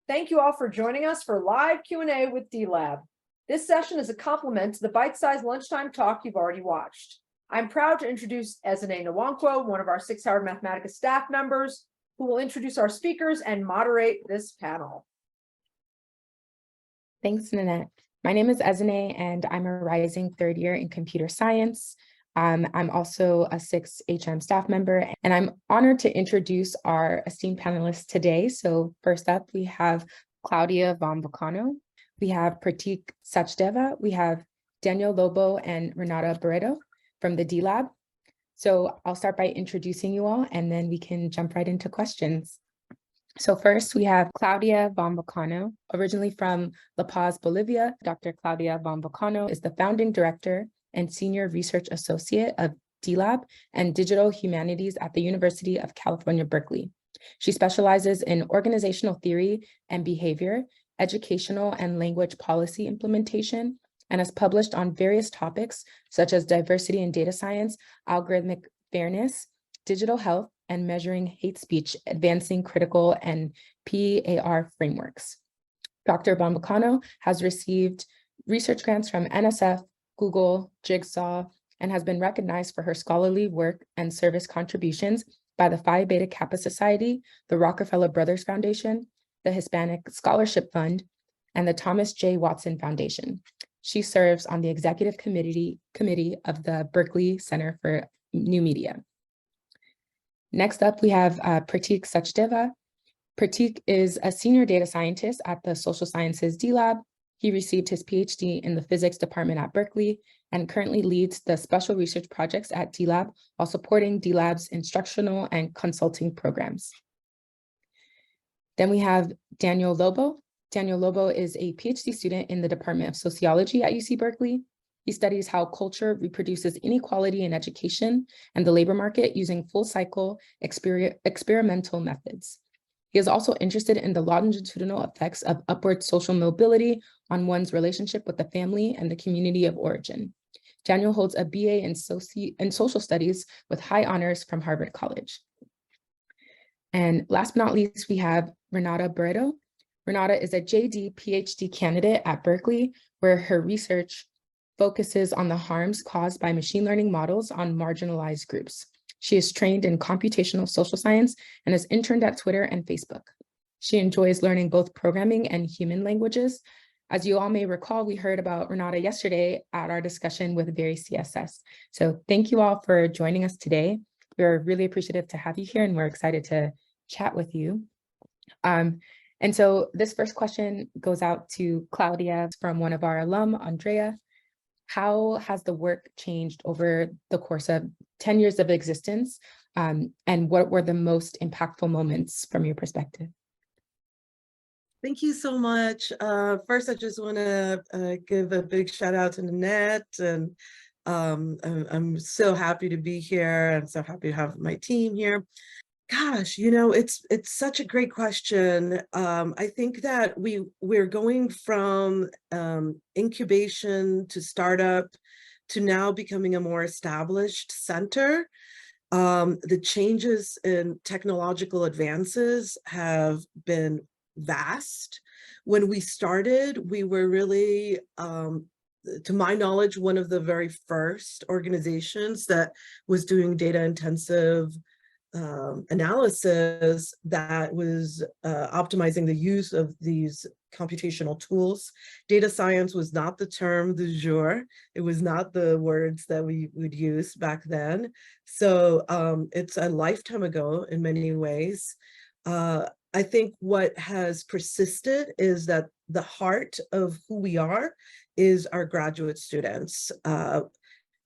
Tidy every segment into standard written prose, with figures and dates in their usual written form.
Thank you all for joining us for live Q&A with D-Lab. This session is a complement to the bite-sized lunchtime talk you've already watched. I'm proud to introduce Ezine Nwankwo, one of our SICSS-Howard Mathematica staff members, who will introduce our speakers and moderate this panel. Thanks, Nanette. My name is Ezine, and I'm a rising third year in computer science. I'm also a SICSS-HM staff member, and I'm honored to introduce our esteemed panelists today. So first up, we have Claudia von Vacano, we have Pratik Sachdeva, we have Daniel Lobo and Renata Barreto from the D-Lab. So I'll start by introducing you all, and then we can jump right into questions. So first, we have Claudia von Vacano, originally from La Paz, Bolivia. Dr. Claudia von Vacano is the founding director and senior research associate of D-Lab and Digital Humanities at the University of California, Berkeley. She specializes in organizational theory and behavior, educational and language policy implementation, and has published on various topics such as diversity in data science, algorithmic fairness, digital health, and measuring hate speech, advancing critical and PAR frameworks. Dr. von Vacano has received research grants from NSF, Google, Jigsaw, and has been recognized for her scholarly work and service contributions by the Phi Beta Kappa Society, the Rockefeller Brothers Foundation, the Hispanic Scholarship Fund, and the Thomas J. Watson Foundation. She serves on the executive committee of the Berkeley Center for New Media. Next up, we have Pratik Sachdeva. Pratik is a senior data scientist at the Social Sciences D-Lab. He received his Ph.D. in the physics department at Berkeley and currently leads the special research projects at D-Lab while supporting D-Lab's instructional and consulting programs. Then we have Daniel Lobo. Daniel Lobo is a Ph.D. student in the Department of Sociology at UC Berkeley. He studies how culture reproduces inequality in education and the labor market using full cycle experimental methods. He is also interested in the longitudinal effects of upward social mobility on one's relationship with the family and the community of origin. Daniel holds a BA in social studies with high honors from Harvard College. And last but not least, we have Renata Barreto. Renata is a JD PhD candidate at Berkeley, where her research focuses on the harms caused by machine learning models on marginalized groups. She is trained in computational social science and has interned at Twitter and Facebook. She enjoys learning both programming and human languages. As you all may recall, we heard about Renata yesterday at our discussion with Very CSS. So thank you all for joining us today. We're really appreciative to have you here, and we're excited to chat with you. And so this first question goes out to Claudia from one of our alum, Andrea. How has the work changed over the course of 10 years of existence? And what were the most impactful moments from your perspective? Thank you so much. First, I just want to give a big shout out to Nanette, and I'm so happy to be here. I'm so happy to have my team here. Gosh, you know, it's such a great question. I think that we're going from incubation to startup to now becoming a more established center. The changes in technological advances have been vast. When we started, we were really, to my knowledge, one of the very first organizations that was doing data intensive analysis that was optimizing the use of these computational tools. Data science was not the term du jour. It was not the words that we would use back then. So it's a lifetime ago in many ways. I think what has persisted is that the heart of who we are is our graduate students.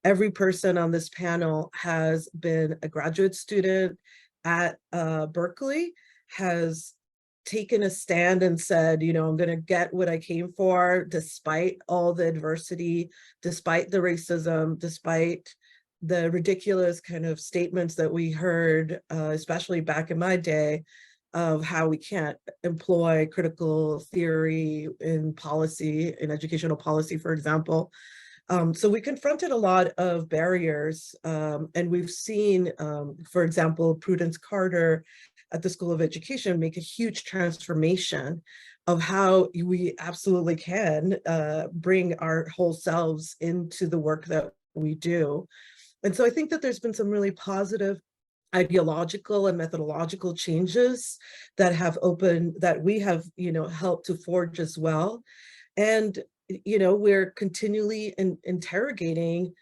Every person on this panel has been a graduate student at Berkeley, has taken a stand and said, you know, I'm going to get what I came for, despite all the adversity, despite the racism, despite the ridiculous kind of statements that we heard, especially back in my day, of how we can't employ critical theory in policy, in educational policy, for example. So we confronted a lot of barriers, and we've seen, for example, Prudence Carter at the School of Education make a huge transformation of how we absolutely can bring our whole selves into the work that we do. And so I think that there's been some really positive ideological and methodological changes that have that we have, helped to forge as well. And, we're continually interrogating,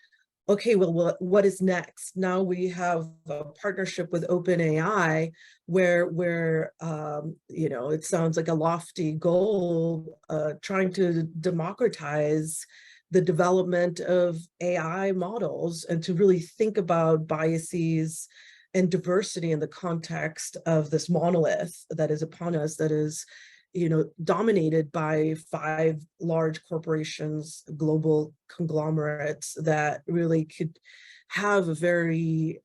okay, well, what is next? Now we have a partnership with OpenAI where it sounds like a lofty goal, trying to democratize the development of AI models and to really think about biases and diversity in the context of this monolith that is upon us, that is, dominated by 5 large corporations, global conglomerates that really could have a very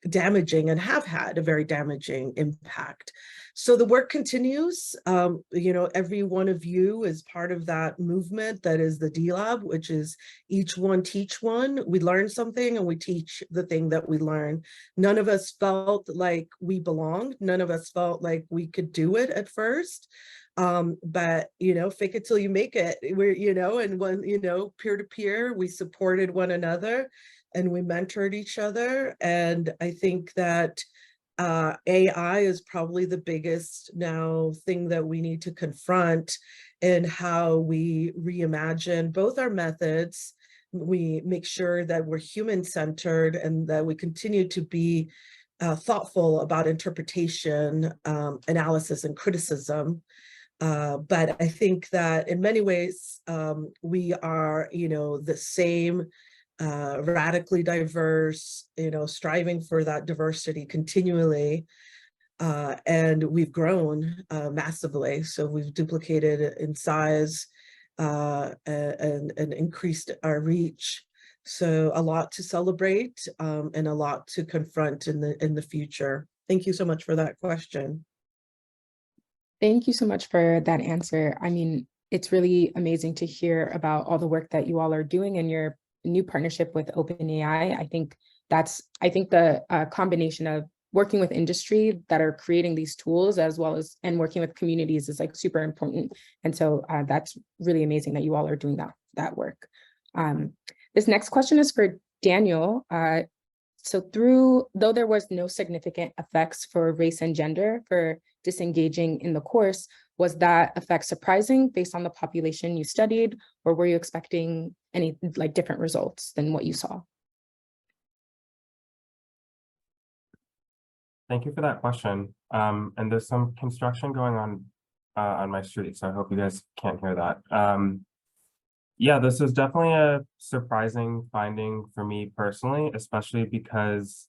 damaging and have had a very damaging impact. So the work continues. Every one of you is part of that movement that is the D-Lab, which is each one teach one. We learn something and we teach the thing that we learn. None of us felt like we belonged. None of us felt like we could do it at first. But, fake it till you make it. We're, and when, peer to peer, we supported one another and we mentored each other. And I think that AI is probably the biggest now thing that we need to confront in how we reimagine both our methods. We make sure that we're human-centered and that we continue to be thoughtful about interpretation, analysis, and criticism. But I think that in many ways, we are, the same, radically diverse, striving for that diversity continually. And we've grown massively. So we've duplicated in size and increased our reach. So a lot to celebrate and a lot to confront in the future. Thank you so much for that question. Thank you so much for that answer. I mean, it's really amazing to hear about all the work that you all are doing and your new partnership with OpenAI. I think the combination of working with industry that are creating these tools as well as and working with communities is like super important. And so that's really amazing that you all are doing that work. This next question is for Daniel. So though there was no significant effects for race and gender for disengaging in the course, was that effect surprising based on the population you studied, or were you expecting any different results than what you saw? Thank you for that question. And there's some construction going on my street, so I hope you guys can't hear that. Yeah, this is definitely a surprising finding for me personally, especially because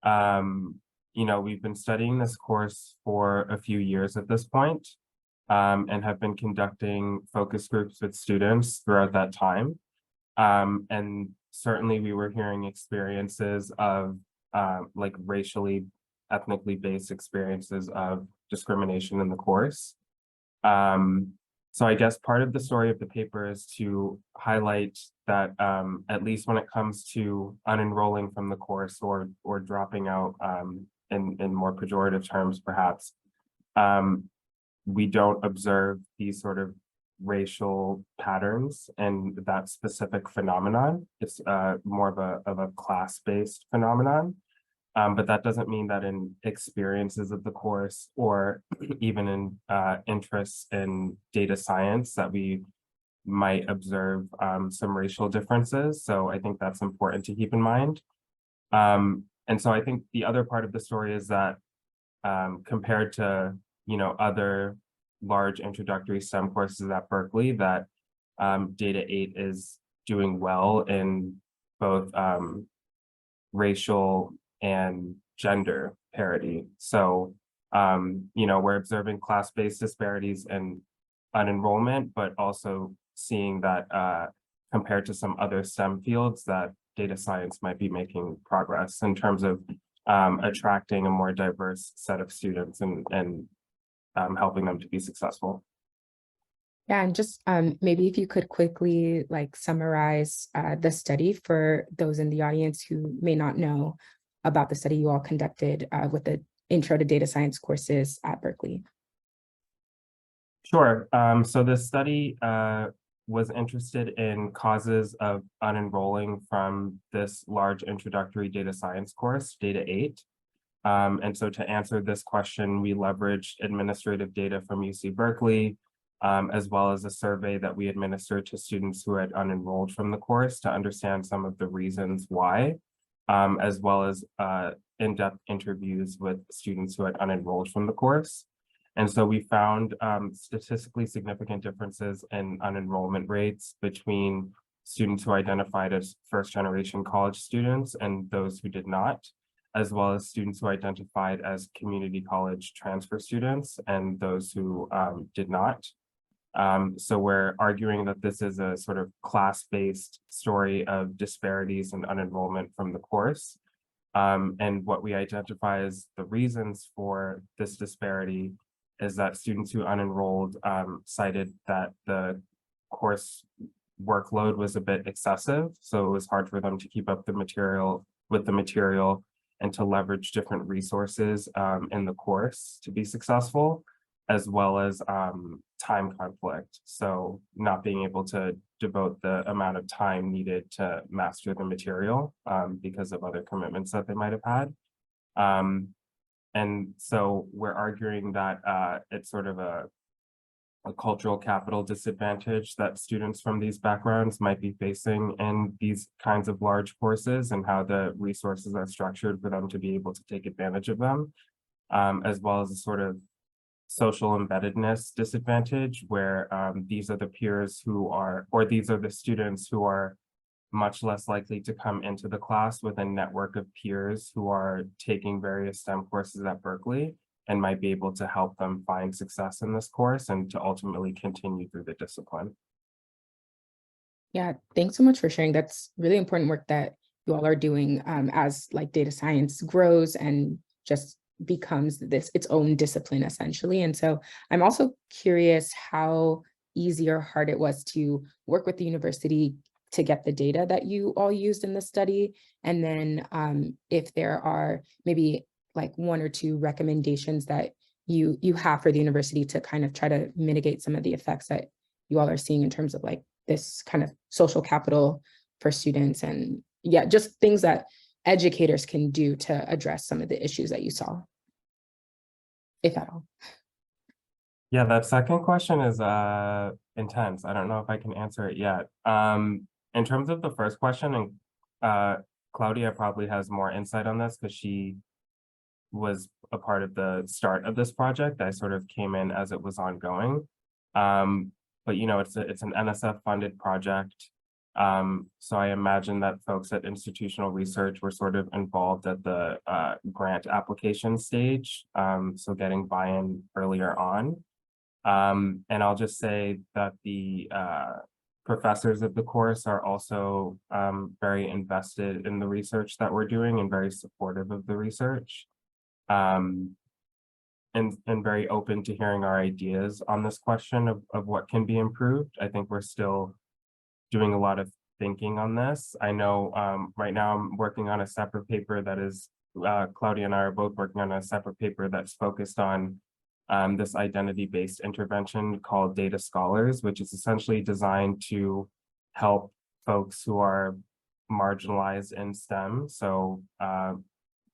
we've been studying this course for a few years at this point, and have been conducting focus groups with students throughout that time. And certainly we were hearing experiences of racially, ethnically based experiences of discrimination in the course. So I guess part of the story of the paper is to highlight that at least when it comes to unenrolling from the course or dropping out in more pejorative terms, perhaps, we don't observe these sort of racial patterns and that specific phenomenon. It's more of a class-based phenomenon. But that doesn't mean that in experiences of the course or even in interests in data science that we might observe some racial differences. So I think that's important to keep in mind. And so I think the other part of the story is that compared to other large introductory STEM courses at Berkeley, that Data 8 is doing well in both racial and gender parity. So, we're observing class-based disparities in unenrollment, but also seeing that compared to some other STEM fields, that data science might be making progress in terms of attracting a more diverse set of students and helping them to be successful. Yeah, and just maybe if you could quickly summarize the study for those in the audience who may not know about the study you all conducted with the Intro to Data Science courses at Berkeley. Sure. So this study was interested in causes of unenrolling from this large introductory data science course, Data 8. And so to answer this question, we leveraged administrative data from UC Berkeley, as well as a survey that we administered to students who had unenrolled from the course to understand some of the reasons why, as well as in-depth interviews with students who had unenrolled from the course. And so we found statistically significant differences in unenrollment rates between students who identified as first-generation college students and those who did not, as well as students who identified as community college transfer students and those who did not. So we're arguing that this is a sort of class-based story of disparities in unenrollment from the course. And what we identify as the reasons for this disparity is that students who unenrolled cited that the course workload was a bit excessive. So it was hard for them to keep up with the material and to leverage different resources in the course to be successful, as well as time conflict. So not being able to devote the amount of time needed to master the material because of other commitments that they might have had. And so we're arguing that it's sort of a cultural capital disadvantage that students from these backgrounds might be facing in these kinds of large courses and how the resources are structured for them to be able to take advantage of them, as well as a sort of social embeddedness disadvantage where these are the peers who are, or these are the students who are much less likely to come into the class with a network of peers who are taking various STEM courses at Berkeley and might be able to help them find success in this course and to ultimately continue through the discipline. Yeah, thanks so much for sharing. That's really important work that you all are doing as like data science grows and just becomes its own discipline essentially. And so I'm also curious how easy or hard it was to work with the university to get the data that you all used in the study. And then if there are maybe like one or two recommendations that you have for the university to kind of try to mitigate some of the effects that you all are seeing in terms of like this kind of social capital for students, and yeah, just things that educators can do to address some of the issues that you saw, if at all. Yeah, that second question is intense. I don't know if I can answer it yet. In terms of the first question, and Claudia probably has more insight on this because she was a part of the start of this project. I sort of came in as it was ongoing. But you know, it's an NSF funded project. So I imagine that folks at institutional research were sort of involved at the grant application stage. So getting buy-in earlier on. And I'll just say that the professors of the course are also very invested in the research that we're doing and very supportive of the research. And very open to hearing our ideas on this question of what can be improved. I think we're still doing a lot of thinking on this. I know right now I'm working on a separate paper that is, Claudia and I are both working on a separate paper that's focused on this identity-based intervention called Data Scholars, which is essentially designed to help folks who are marginalized in STEM. So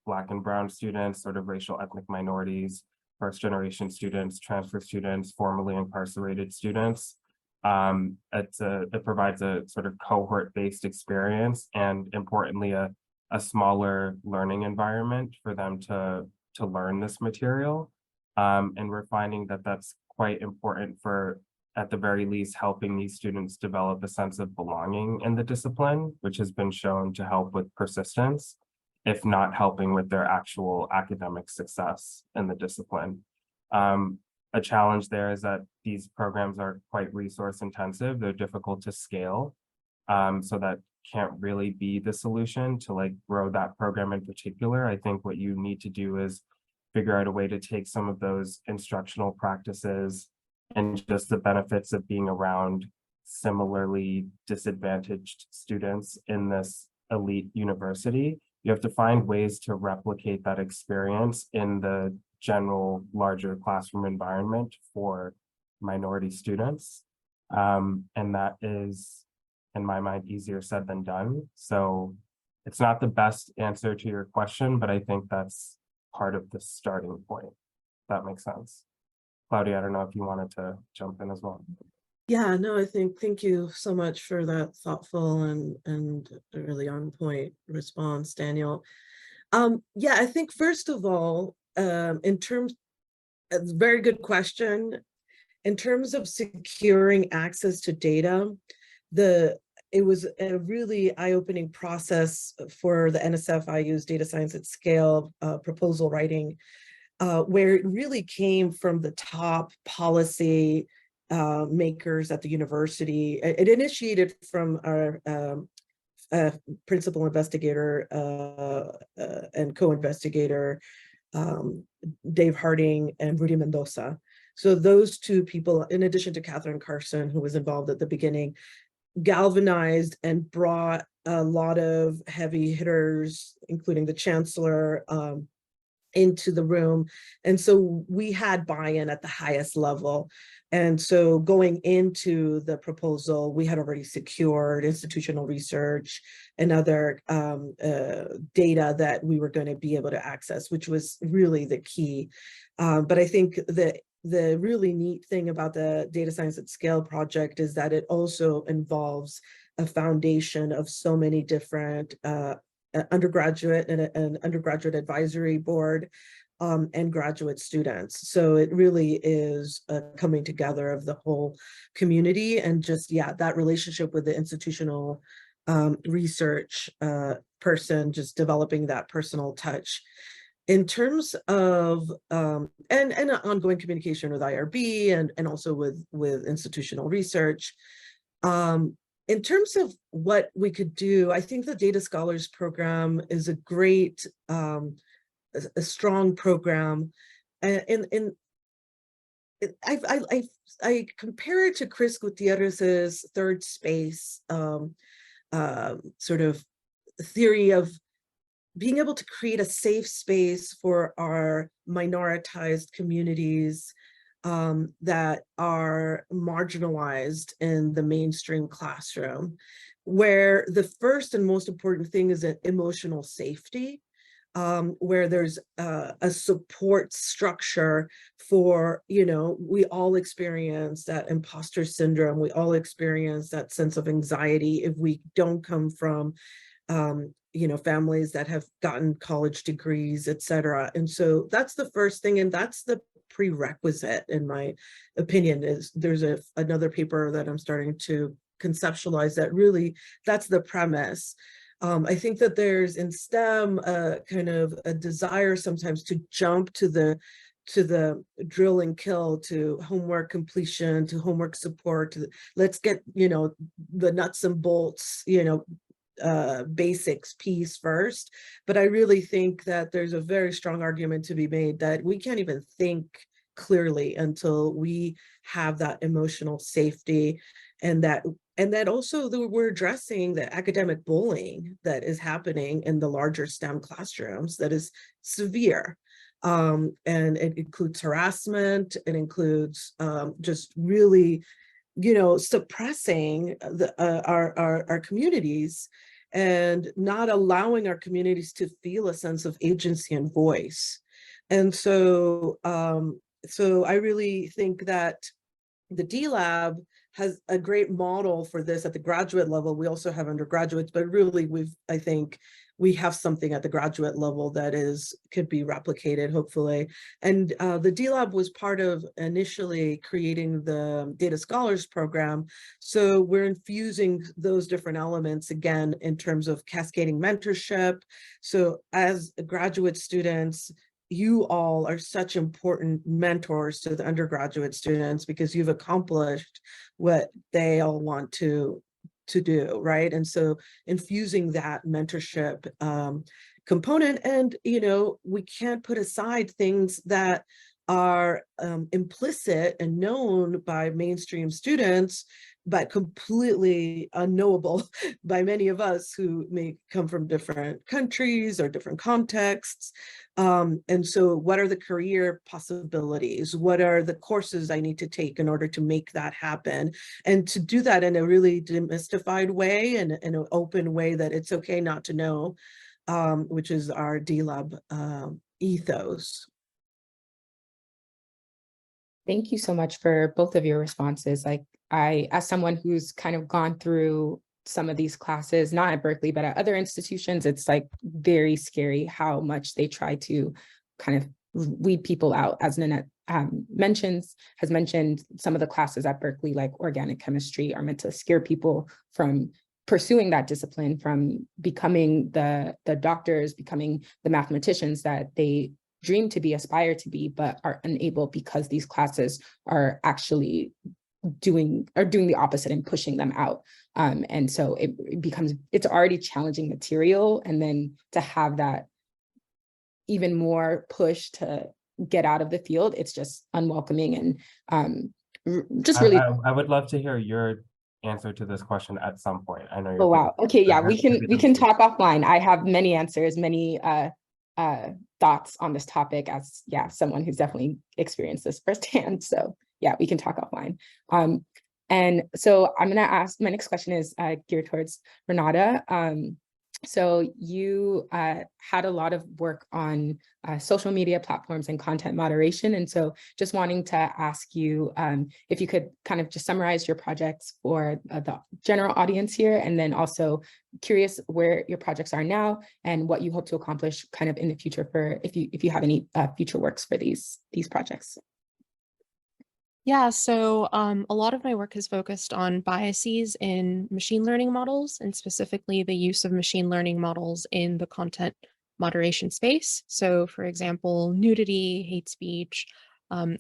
Black and Brown students, sort of racial ethnic minorities, first-generation students, transfer students, formerly incarcerated students. It provides a sort of cohort-based experience and importantly, a smaller learning environment for them to learn this material. And we're finding that that's quite important for, at the very least, helping these students develop a sense of belonging in the discipline, which has been shown to help with persistence, if not helping with their actual academic success in the discipline. A challenge there is that these programs are quite resource intensive. They're difficult to scale. So that can't really be the solution to like grow that program in particular. I think what you need to do is figure out a way to take some of those instructional practices and just the benefits of being around similarly disadvantaged students in this elite university. You have to find ways to replicate that experience in the general larger classroom environment for minority students. And that is, in my mind, easier said than done. So it's not the best answer to your question, but I think that's part of the starting point. If that makes sense. Claudia, I don't know if you wanted to jump in as well. Yeah, no, I think, thank you so much for that thoughtful and really on point response, Daniel. Yeah, I think first of all, in terms, a very good question. In terms of securing access to data, it was a really eye-opening process for the NSF-IU's Data Science at Scale proposal writing, where it really came from the top policy makers at the university. It initiated from our principal investigator and co-investigator, Dave Harding and Rudy Mendoza. So those two people, in addition to Catherine Carson, who was involved at the beginning, galvanized and brought a lot of heavy hitters, including the chancellor, into the room. And so we had buy-in at the highest level. And so going into the proposal, we had already secured institutional research and other data that we were going to be able to access, which was really the key. But I think the really neat thing about the Data Science at Scale project is that it also involves a foundation of so many different undergraduate and an undergraduate advisory board and graduate students. So it really is a coming together of the whole community, and just, yeah, that relationship with the institutional research person, just developing that personal touch. In terms of and ongoing communication with IRB and also with institutional research. In terms of what we could do, I think the Data Scholars Program is a great, a strong program. And I compare it to Chris Gutierrez's third space sort of theory of being able to create a safe space for our minoritized communities that are marginalized in the mainstream classroom, where the first and most important thing is emotional safety, where there's a support structure for, we all experience that imposter syndrome, we all experience that sense of anxiety if we don't come from families that have gotten college degrees, et cetera. And so that's the first thing, and that's the prerequisite, in my opinion. Is there's another paper that I'm starting to conceptualize that really, that's the premise. I think that there's in STEM kind of a desire sometimes to jump to the drill and kill, to homework completion, to homework support, let's get the nuts and bolts, basics piece first. But I really think that there's a very strong argument to be made that we can't even think clearly until we have that emotional safety, and that also we're addressing the academic bullying that is happening in the larger STEM classrooms that is severe. And it includes harassment, it includes just really suppressing our communities and not allowing our communities to feel a sense of agency and voice. And so I really think that the D-Lab has a great model for this at the graduate level. We also have undergraduates, but really I think we have something at the graduate level that could be replicated, hopefully. And the D-Lab was part of initially creating the Data Scholars Program. So we're infusing those different elements again in terms of cascading mentorship. So as graduate students, you all are such important mentors to the undergraduate students because you've accomplished what they all want to do, right? And so infusing that mentorship component, and we can't put aside things that are implicit and known by mainstream students, but completely unknowable by many of us who may come from different countries or different contexts. And so what are the career possibilities? What are the courses I need to take in order to make that happen? And to do that in a really demystified way and in an open way that it's okay not to know, which is our D-Lab ethos. Thank you so much for both of your responses. Like as someone who's kind of gone through some of these classes, not at Berkeley, but at other institutions, it's like very scary how much they try to kind of weed people out. As Nanette has mentioned, some of the classes at Berkeley, like organic chemistry, are meant to scare people from pursuing that discipline, from becoming the doctors, becoming the mathematicians that they dream to be, aspire to be, but are unable because these classes are actually doing the opposite and pushing them out. And so it's already challenging material, and then to have that even more push to get out of the field, it's just unwelcoming and just really. I would love to hear your answer to this question at some point. I know you're. Oh wow. Okay, yeah, we can talk offline. I have many answers, many thoughts on this topic as someone who's definitely experienced this firsthand. So yeah, we can talk offline. And so I'm gonna ask, my next question is geared towards Renata. So you had a lot of work on social media platforms and content moderation. And so just wanting to ask you if you could kind of just summarize your projects for the general audience here, and then also curious where your projects are now and what you hope to accomplish kind of in the future for if you have any future works for these projects. Yeah, so a lot of my work is focused on biases in machine learning models, and specifically the use of machine learning models in the content moderation space. So for example, nudity, hate speech,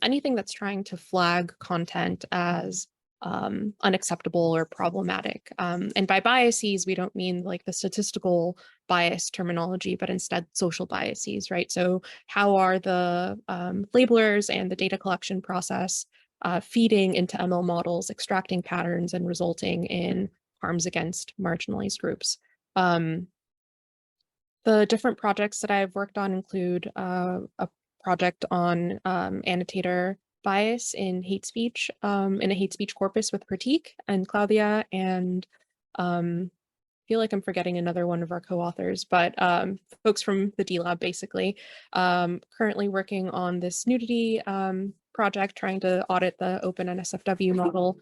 anything that's trying to flag content as unacceptable or problematic. And by biases, we don't mean like the statistical bias terminology, but instead social biases, right? So how are the labelers and the data collection process feeding into ML models, extracting patterns, and resulting in harms against marginalized groups. The different projects that I've worked on include a project on annotator bias in hate speech, in a hate speech corpus with Pratik and Claudia, and I feel like I'm forgetting another one of our co-authors, but folks from the D-Lab basically. Currently working on this nudity project, trying to audit the open NSFW model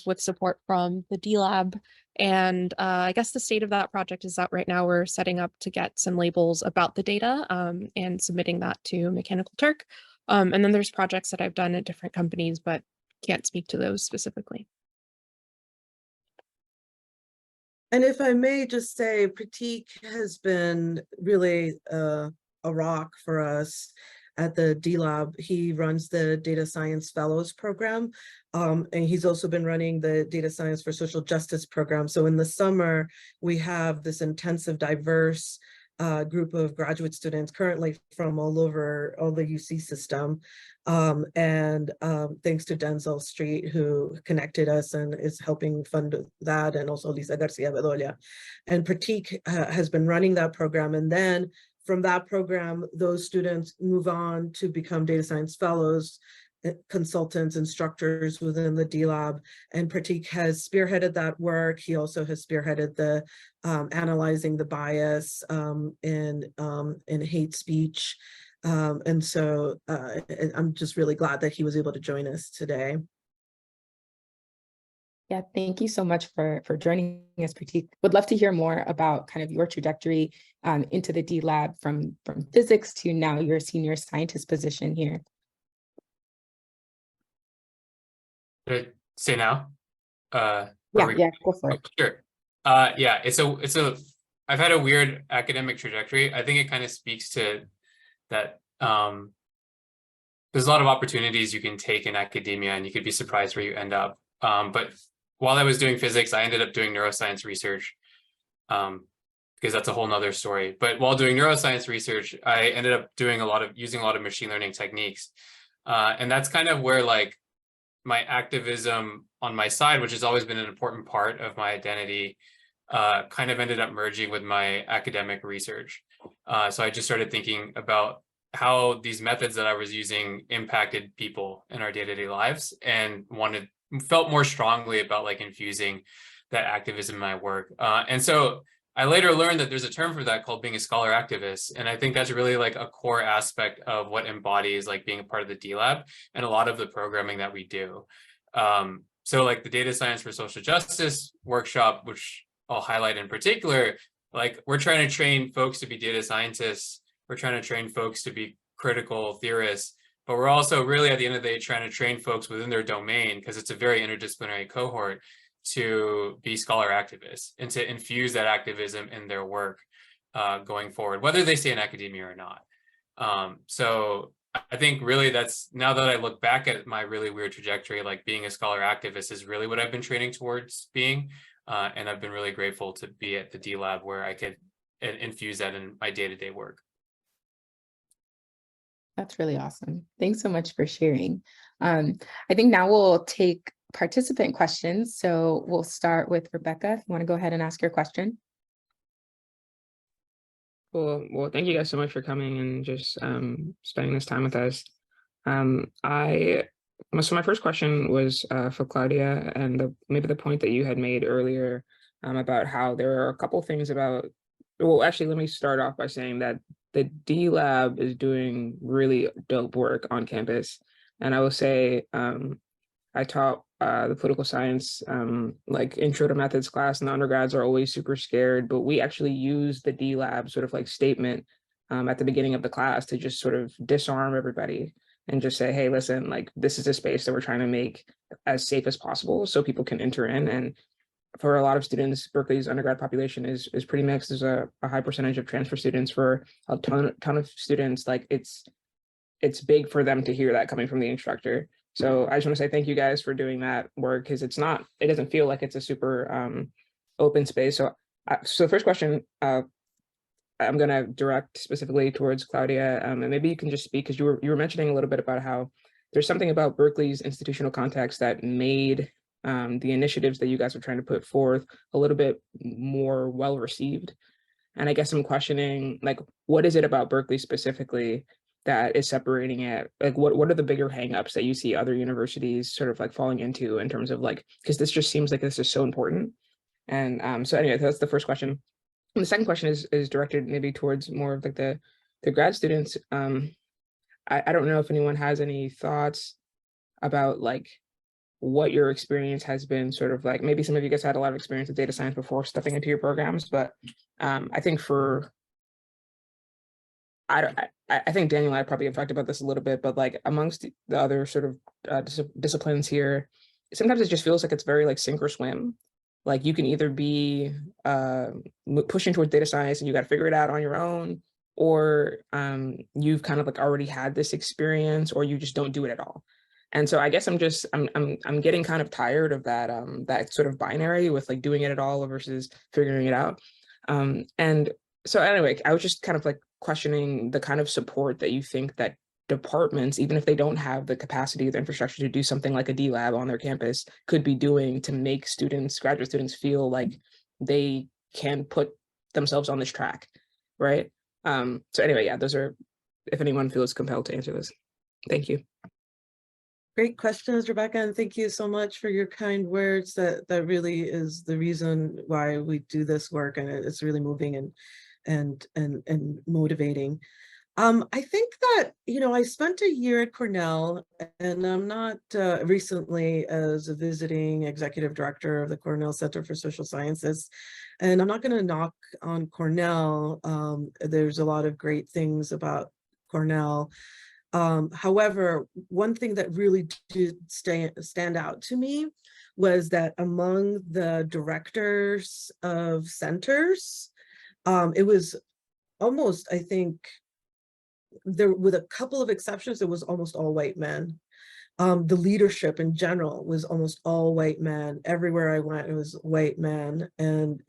with support from the D-Lab. And I guess the state of that project is that right now we're setting up to get some labels about the data and submitting that to Mechanical Turk. And then there's projects that I've done at different companies, but can't speak to those specifically. And if I may just say, Pratik has been really a rock for us at the D-Lab. He runs the Data Science Fellows program, and he's also been running the Data Science for Social Justice program. So in the summer, we have this intensive, diverse group of graduate students currently from all over the UC system. And thanks to Denzel Street, who connected us and is helping fund that, and also Lisa Garcia Bedoya. And Pratik has been running that program. And then from that program, those students move on to become data science fellows, consultants, instructors within the D-Lab, and Pratik has spearheaded that work. He also has spearheaded the analyzing the bias in hate speech. And so I'm just really glad that he was able to join us today. Yeah, thank you so much for joining us, Pratik. Would love to hear more about kind of your trajectory into the D-Lab from physics to now your senior scientist position here. Should I say now? Yeah, go for it. Sure. Yeah, I've had a weird academic trajectory. I think it kind of speaks to that. There's a lot of opportunities you can take in academia, and you could be surprised where you end up. But while I was doing physics, I ended up doing neuroscience research, because that's a whole nother story. But while doing neuroscience research, I ended up using a lot of machine learning techniques. And that's kind of where like my activism on my side, which has always been an important part of my identity, kind of ended up merging with my academic research. So I just started thinking about how these methods that I was using impacted people in our day-to-day lives, and felt more strongly about like infusing that activism in my work. And so I later learned that there's a term for that called being a scholar activist. And I think that's really like a core aspect of what embodies like being a part of the D-Lab and a lot of the programming that we do. So like the Data Science for Social Justice workshop, which I'll highlight in particular, like we're trying to train folks to be data scientists. We're trying to train folks to be critical theorists, but we're also really at the end of the day trying to train folks within their domain, because it's a very interdisciplinary cohort, to be scholar activists and to infuse that activism in their work going forward, whether they stay in academia or not. So I think really that's, now that I look back at my really weird trajectory, like being a scholar activist is really what I've been training towards being. And I've been really grateful to be at the D-Lab where I could infuse that in my day-to-day work. That's really awesome. Thanks so much for sharing. I think now we'll take participant questions. So we'll start with Rebecca. If you want to go ahead and ask your question. Cool. Well, thank you guys so much for coming and just spending this time with us. So my first question was for Claudia, and maybe the point that you had made earlier about how there are a couple things about, well, actually, let me start off by saying that the D-Lab is doing really dope work on campus. And I will say, I taught the political science, like intro to methods class, and the undergrads are always super scared, but we actually use the D-Lab sort of like statement at the beginning of the class to just sort of disarm everybody and just say, hey, listen, like this is a space that we're trying to make as safe as possible so people can enter in. And for a lot of students, Berkeley's undergrad population is pretty mixed. There's a high percentage of transfer students. For a ton of students, like it's big for them to hear that coming from the instructor. So I just want to say thank you guys for doing that work, because it doesn't feel like it's a super open space. So the first question I'm going to direct specifically towards Claudia, and maybe you can just speak, because you were mentioning a little bit about how there's something about Berkeley's institutional context that made the initiatives that you guys are trying to put forth a little bit more well received. And I guess I'm questioning, like, what is it about Berkeley specifically that is separating it? Like, what are the bigger hangups that you see other universities sort of like falling into in terms of like, because this just seems like this is so important. And so anyway, that's the first question. And the second question is directed maybe towards more of like the grad students. I don't know if anyone has any thoughts about like what your experience has been, sort of like, maybe some of you guys had a lot of experience with data science before stepping into your programs, but I think I think Daniel and I probably have talked about this a little bit, but like amongst the other sort of disciplines here, sometimes it just feels like it's very like sink or swim. Like you can either be pushing towards data science and you got to figure it out on your own, or you've kind of like already had this experience, or you just don't do it at all. And so I guess I'm getting kind of tired of that that sort of binary with like doing it at all versus figuring it out. And so anyway, I was just kind of like questioning the kind of support that you think that departments, even if they don't have the capacity or the infrastructure to do something like a D-Lab on their campus, could be doing to make graduate students feel like they can put themselves on this track, right? So anyway, yeah, those are, if anyone feels compelled to answer this. Thank you. Great questions, Rebecca, and thank you so much for your kind words. That really is the reason why we do this work, and it's really moving and motivating. I think that, I spent a year at Cornell, and I'm not recently as a visiting executive director of the Cornell Center for Social Sciences, and I'm not going to knock on Cornell. There's a lot of great things about Cornell. However, one thing that really did stand out to me was that among the directors of centers, it was almost, I think, there, with a couple of exceptions, it was almost all white men. The leadership in general was almost all white men. Everywhere I went, it was white men, and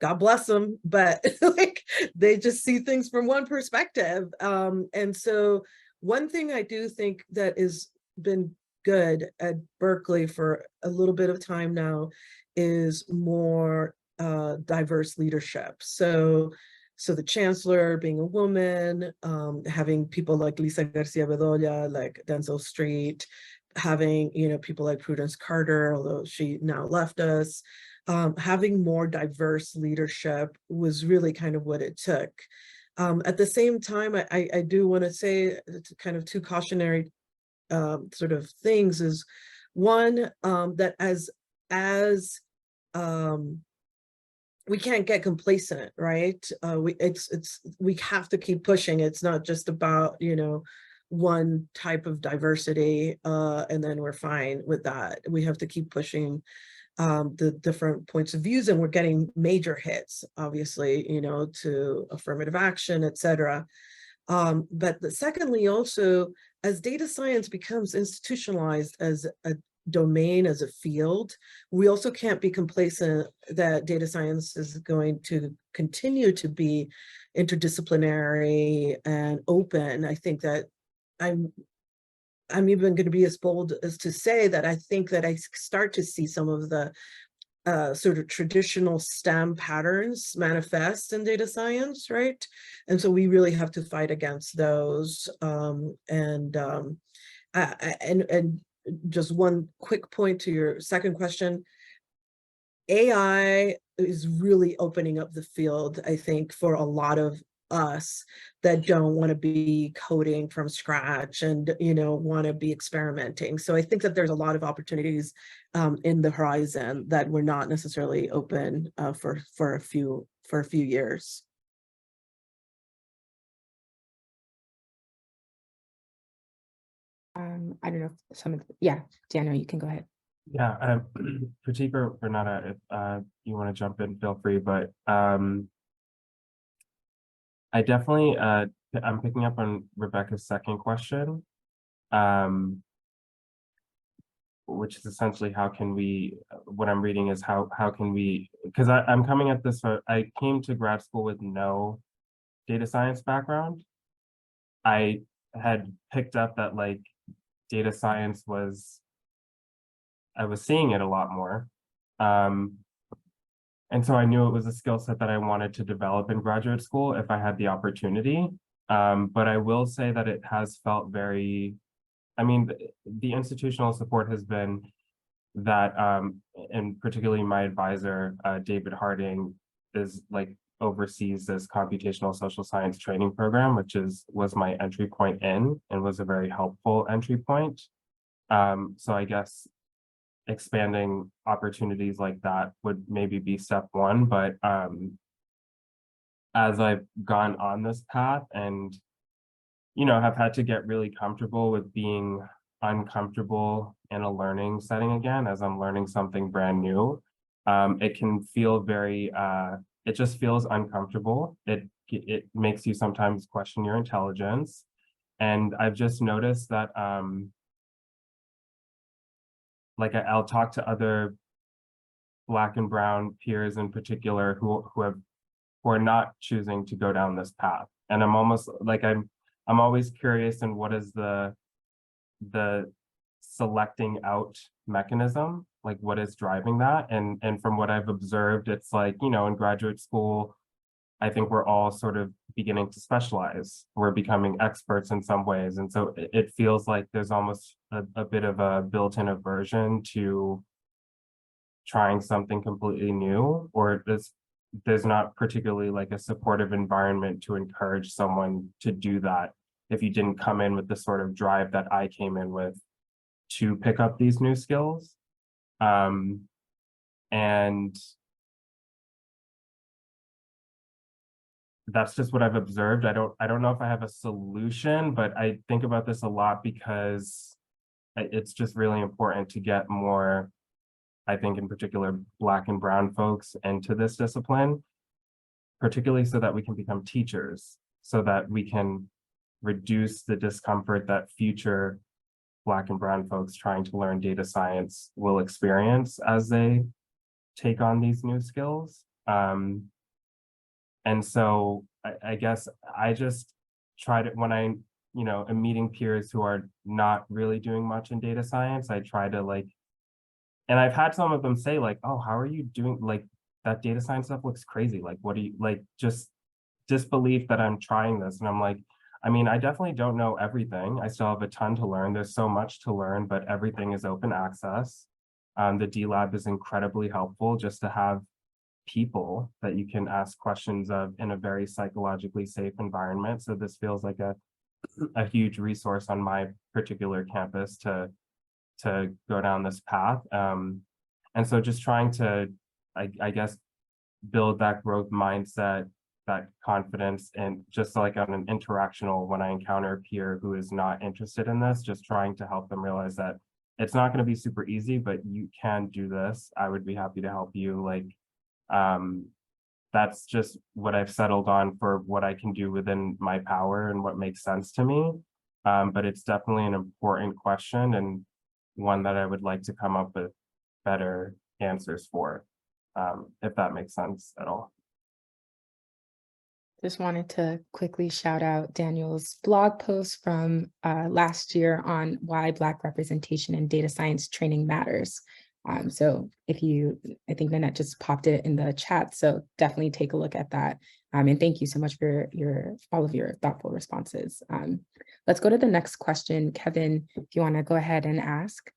God bless them, but like they just see things from one perspective. And so one thing I do think that is been good at Berkeley for a little bit of time now is more diverse leadership. So the chancellor being a woman, having people like Lisa Garcia Bedoya, like Denzel Street, having, you know, people like Prudence Carter, although she now left us, having more diverse leadership was really kind of what it took. At the same time, I do want to say kind of two cautionary sort of things is one, that as we can't get complacent, right? We have to keep pushing. It's not just about, you know, one type of diversity and then we're fine with that. We have to keep pushing the different points of views, and we're getting major hits, obviously, you know, to affirmative action, etc. But secondly, also, as data science becomes institutionalized as a domain, as a field, we also can't be complacent that data science is going to continue to be interdisciplinary and open. I think that I'm even going to be as bold as to say that I think that I start to see some of the sort of traditional STEM patterns manifest in data science, right? And so we really have to fight against those. And just one quick point to your second question, AI is really opening up the field, I think, for a lot of us that don't want to be coding from scratch and, you know, want to be experimenting. So I think that there's a lot of opportunities in the horizon that we're not necessarily open for a few years. I don't know if some of yeah, Daniel, you can go ahead. Yeah, Pratik or Renata, if you want to jump in, feel free. But I definitely I'm picking up on Rebecca's second question, which is essentially how can we, what I'm reading is how can we, because I'm coming at this, I came to grad school with no data science background. I had picked up that like data science was, I was seeing it a lot more. And so I knew it was a skill set that I wanted to develop in graduate school if I had the opportunity. But I will say that it has felt very, I mean, the institutional support has been that, and particularly my advisor, David Harding, is like oversees this computational social science training program, which was my entry point in and was a very helpful entry point. So I guess expanding opportunities like that would maybe be step one, but as I've gone on this path and, you know, have had to get really comfortable with being uncomfortable in a learning setting again, as I'm learning something brand new, it can feel very, it just feels uncomfortable. It makes you sometimes question your intelligence. And I've just noticed that, like I'll talk to other Black and brown peers in particular who are not choosing to go down this path. And I'm almost like, I'm always curious in what is the selecting out mechanism, like what is driving that? And from what I've observed, it's like, you know, in graduate school, I think we're all sort of beginning to specialize. We're becoming experts in some ways. And so it feels like there's almost a bit of a built-in aversion to trying something completely new, or there's not particularly like a supportive environment to encourage someone to do that if you didn't come in with the sort of drive that I came in with to pick up these new skills. And that's just what I've observed. I don't know if I have a solution, but I think about this a lot because it's just really important to get more, I think in particular, Black and brown folks into this discipline, particularly so that we can become teachers, so that we can reduce the discomfort that future Black and brown folks trying to learn data science will experience as they take on these new skills. And so I guess I just try to, when am meeting peers who are not really doing much in data science, I try to like, and I've had some of them say like, oh, how are you doing? Like that data science stuff looks crazy. Like, what do you like? Just disbelief that I'm trying this. And I'm like, I mean, I definitely don't know everything. I still have a ton to learn. There's so much to learn, but everything is open access. The D Lab is incredibly helpful just to have people that you can ask questions of in a very psychologically safe environment. So this feels like a huge resource on my particular campus to go down this path. And so just trying to, I guess, build that growth mindset, that confidence, and just like on an interactional, when I encounter a peer who is not interested in this, just trying to help them realize that it's not going to be super easy, but you can do this. I would be happy to help you. Like, that's just what I've settled on for what I can do within my power and what makes sense to me. But it's definitely an important question and one that I would like to come up with better answers for, if that makes sense at all. Just wanted to quickly shout out Daniel's blog post from last year on why Black representation in data science training matters. So if you, I think Nanette just popped it in the chat, so definitely take a look at that. And thank you so much for all of your thoughtful responses. Let's go to the next question. Kevin, if you want to go ahead and ask.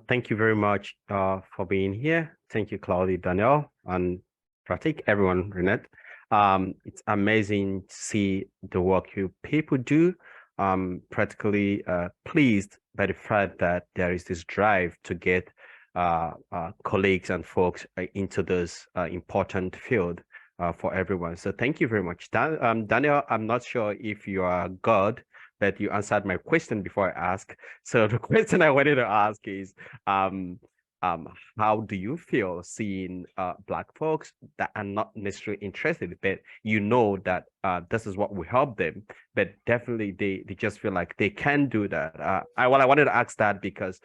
Thank you very much for being here. Thank you, Claudia, Daniel, and Pratik, everyone, Renata. It's amazing to see the work you people do. Practically pleased by the fact that there is this drive to get colleagues and folks into this important field for everyone. So thank you very much. Daniel, I'm not sure if you are God, but you answered my question before I ask. So the question I wanted to ask is, how do you feel seeing Black folks that are not necessarily interested, but you know that this is what will help them, but definitely they just feel like they can do that? I wanted to ask that because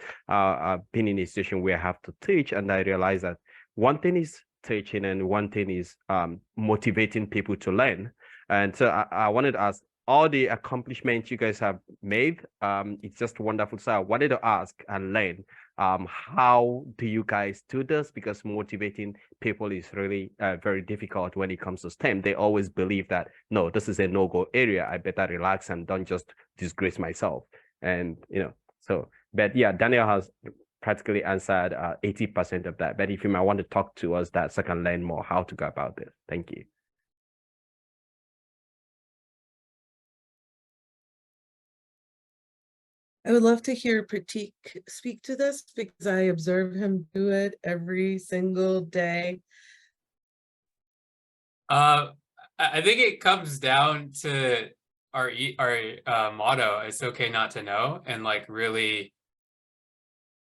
being in a situation where I have to teach, and I realize that one thing is teaching and one thing is motivating people to learn. And so I wanted to ask, all the accomplishments you guys have made, it's just wonderful. So I wanted to ask and learn, how do you guys do this? Because motivating people is really very difficult when it comes to STEM. They always believe that, no, this is a no-go area. I better relax and don't just disgrace myself. And, so, but yeah, Daniel has practically answered 80% of that. But if you might want to talk to us that so I can learn more how to go about this. Thank you. I would love to hear Pratik speak to this because I observe him do it every single day. I think it comes down to our motto, it's okay not to know. And like really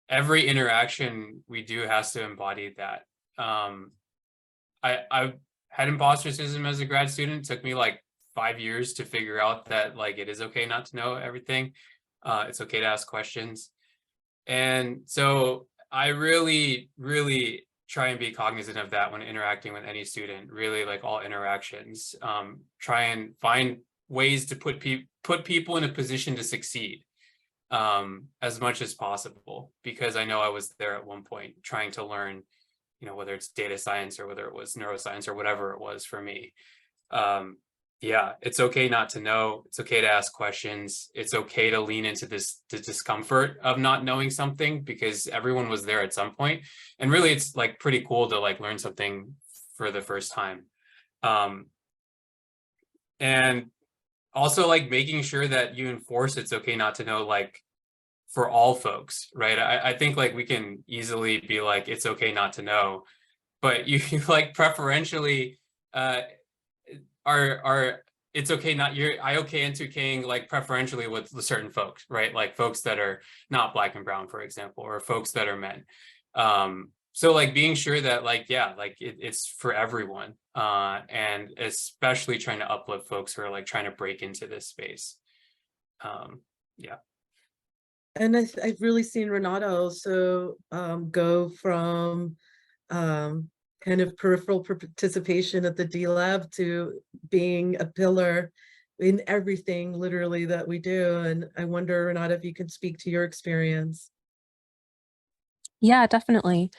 every interaction we do has to embody that. I had imposter syndrome as a grad student. It took me like 5 years to figure out that like it is okay not to know everything. It's okay to ask questions. And so I really, really try and be cognizant of that when interacting with any student, really like all interactions. Try and find ways to put people in a position to succeed as much as possible, because I know I was there at one point trying to learn, whether it's data science or whether it was neuroscience or whatever it was for me. Yeah, it's okay not to know. It's okay to ask questions. It's okay to lean into the discomfort of not knowing something, because everyone was there at some point. And really, it's like pretty cool to like learn something for the first time. And also like making sure that you enforce it's okay not to know, like for all folks, right? I think like we can easily be like, it's okay not to know, but you like preferentially are it's okay not you're IOK and 2King like preferentially with certain folks, right? Like folks that are not Black and brown, for example, or folks that are men. So like being sure that like, yeah, like it's for everyone, and especially trying to uplift folks who are like trying to break into this space. Yeah. And I've really seen Renata also go from kind of peripheral participation at the D Lab to being a pillar in everything literally that we do. And I wonder, Renata, if you could speak to your experience. Yeah, definitely.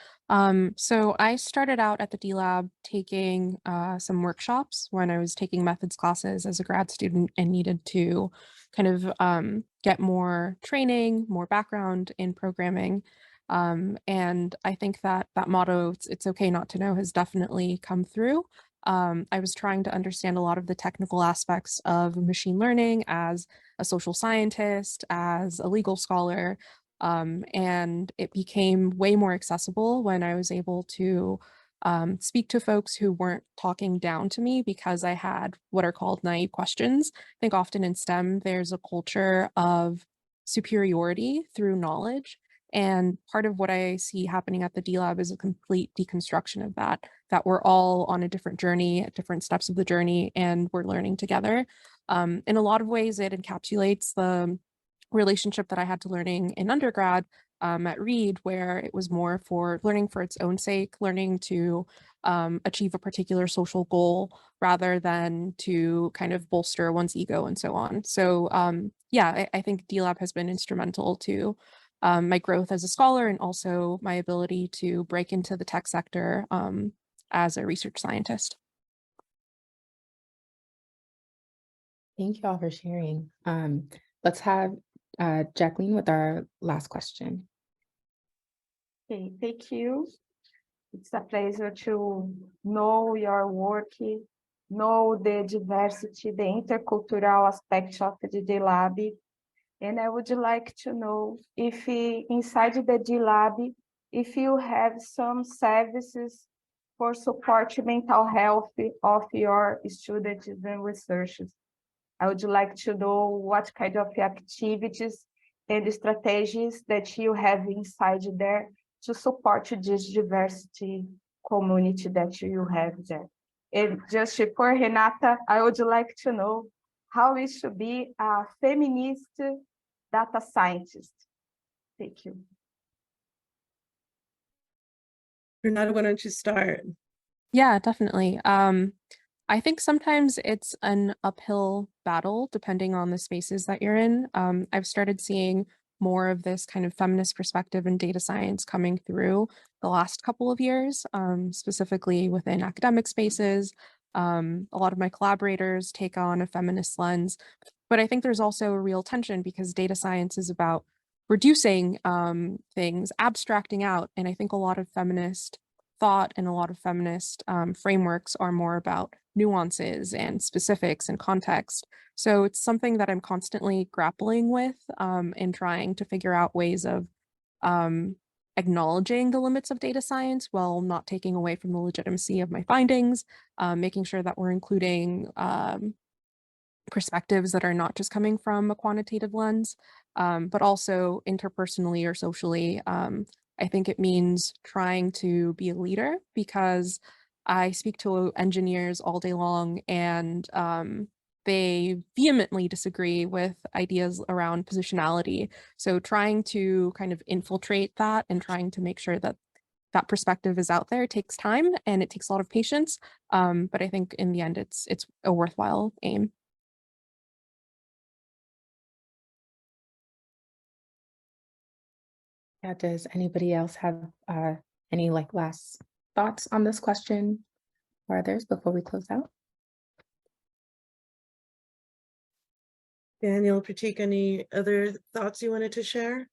So I started out at the D Lab taking some workshops when I was taking methods classes as a grad student and needed to kind of get more training, more background in programming. And I think that that motto, it's okay not to know, has definitely come through. I was trying to understand a lot of the technical aspects of machine learning as a social scientist, as a legal scholar, and it became way more accessible when I was able to speak to folks who weren't talking down to me because I had what are called naive questions. I think often in STEM, there's a culture of superiority through knowledge. And part of what I see happening at the D Lab is a complete deconstruction of that we're all on a different journey at different steps of the journey, and we're learning together. In a lot of ways, it encapsulates the relationship that I had to learning in undergrad at Reed, where it was more for learning for its own sake, learning to achieve a particular social goal rather than to kind of bolster one's ego and so on. So yeah, I think D-Lab has been instrumental to my growth as a scholar and also my ability to break into the tech sector as a research scientist. Thank you all for sharing. Let's have Jacqueline with our last question. Okay, thank you. It's a pleasure to know your work, know the diversity, the intercultural aspect of the D Lab. And I would like to know if inside the D Lab, if you have some services for support mental health of your students and researchers. I would like to know what kind of activities and strategies that you have inside there to support this diversity community that you have there. And just for Renata, I would like to know how it should be a feminist data scientist. Thank you. Renata, why don't you start? Yeah, definitely. I think sometimes it's an uphill battle depending on the spaces that you're in. I've started seeing more of this kind of feminist perspective in data science coming through the last couple of years, specifically within academic spaces. A lot of my collaborators take on a feminist lens, but I think there's also a real tension because data science is about reducing things, abstracting out. And I think a lot of feminist thought and a lot of feminist frameworks are more about nuances and specifics and context. So it's something that I'm constantly grappling with and trying to figure out ways of acknowledging the limits of data science while not taking away from the legitimacy of my findings, making sure that we're including perspectives that are not just coming from a quantitative lens, but also interpersonally or socially. I think it means trying to be a leader because I speak to engineers all day long and they vehemently disagree with ideas around positionality. So trying to kind of infiltrate that and trying to make sure that that perspective is out there takes time and it takes a lot of patience. But I think in the end, it's a worthwhile aim. Yeah, does anybody else have any last thoughts on this question or others before we close out? Daniel, Pratik, any other thoughts you wanted to share?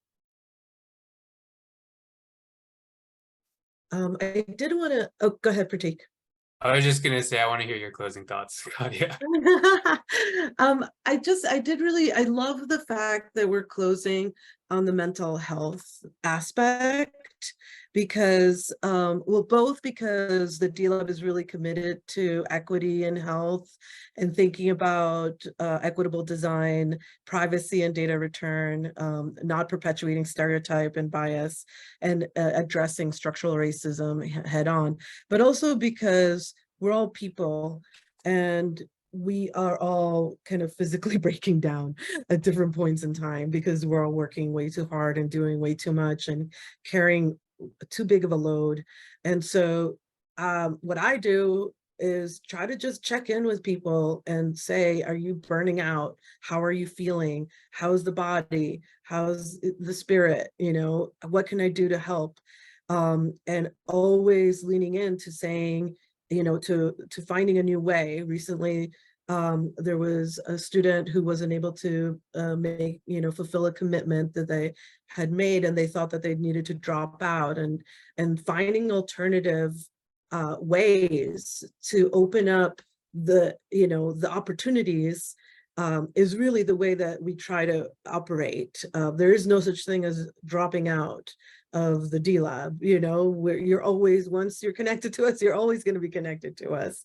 I did want to, oh, go ahead, Pratik. I was just gonna say, I want to hear your closing thoughts, Claudia. I love the fact that we're closing on the mental health aspect because, well, both because the D-Lab is really committed to equity and health and thinking about equitable design, privacy and data return, not perpetuating stereotype and bias, and addressing structural racism head on, but also because we're all people and we are all kind of physically breaking down at different points in time because we're all working way too hard and doing way too much and carrying too big of a load. And so what I do is try to just check in with people and say, are you burning out? How are you feeling? How's the body? How's the spirit? You know, what can I do to help? And always leaning into saying, you know, to finding a new way. Recently, there was a student who wasn't able to make, you know, fulfill a commitment that they had made, and they thought that they needed to drop out, and finding alternative ways to open up the, you know, the opportunities is really the way that we try to operate. There is no such thing as dropping out of the D Lab, you know, where you're always, once you're connected to us, you're always going to be connected to us.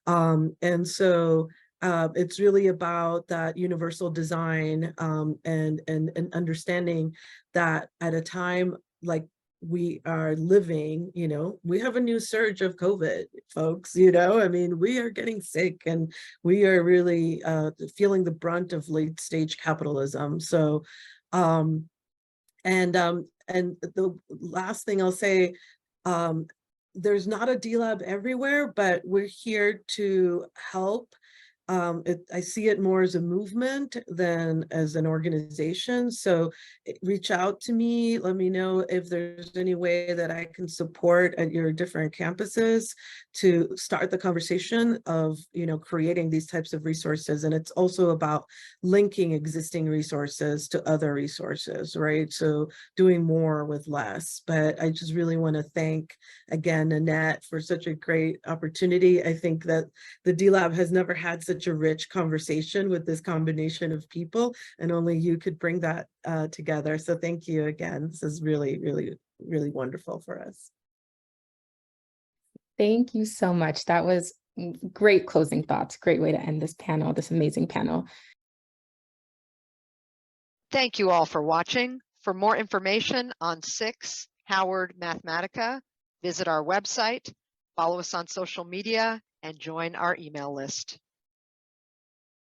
And so it's really about that universal design and understanding that at a time like we are living, you know, we have a new surge of COVID, folks, you know, I mean, we are getting sick and we are really feeling the brunt of late stage capitalism. So, and the last thing I'll say, there's not a D Lab everywhere, but we're here to help. I see it more as a movement than as an organization. So reach out to me, let me know if there's any way that I can support at your different campuses to start the conversation of, you know, creating these types of resources. And it's also about linking existing resources to other resources, right? So doing more with less. But I just really want to thank again, Annette, for such a great opportunity. I think that the D Lab has never had such a rich conversation with this combination of people, and only you could bring that together. So thank you again. This is really, really, really wonderful for us. Thank you so much. That was great closing thoughts. Great way to end this panel, this amazing panel. Thank you all for watching. For more information on SICSS-Howard Mathematica, visit our website, follow us on social media, and join our email list.